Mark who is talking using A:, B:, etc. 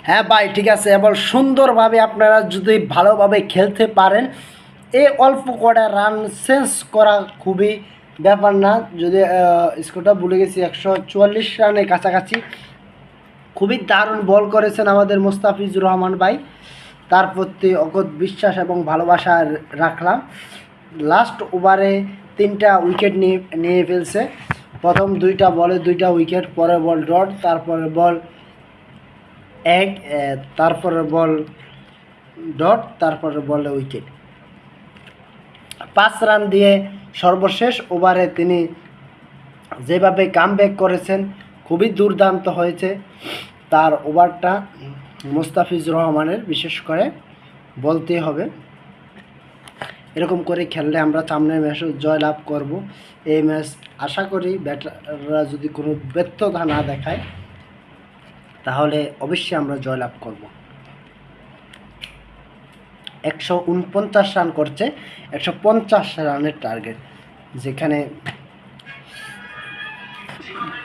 A: হ্যাঁ ভাই, ঠিক আছে। এবার সুন্দরভাবে আপনারা যদি ভালোভাবে খেলতে পারেন, এই অল্প কটা রান চেঞ্জ করা খুবই ব্যাপার না। যদি স্কোরটা ভুলে গেছি, 144 রানের কাছাকাছি। খুবই দারুণ বল করেছেন আমাদের মোস্তাফিজুর রহমান ভাই, তার প্রতি অগাধ বিশ্বাস এবং ভালোবাসা রাখলাম। লাস্ট ওভারে 3টা উইকেট নিয়ে ফেলছে। প্রথম 2টা বলে 2টা উইকেট, পরের বল ডট, তারপরে বল এক, তারপরে বল ডট, তারপরে বলে উইকেট। 5 রান দিয়ে সর্বশেষ ওভারে তিনি যেভাবে কামব্যাক করেছেন, খুবই দুর্দান্ত হয়েছে তার ওভারটা মোস্তাফিজুর রহমানের, বিশেষ করে বলতেই হবে। এরকম করে খেললে আমরা সামনের ম্যাচে জয়লাভ করব। এই ম্যাচ আশা করি ব্যাটাররা যদি কোনো ব্যর্থতা না দেখায়, তাহলে অবশ্যই আমরা জয়লাভ করব। 149 রান করছে, 150 রানের টার্গেট, যেখানে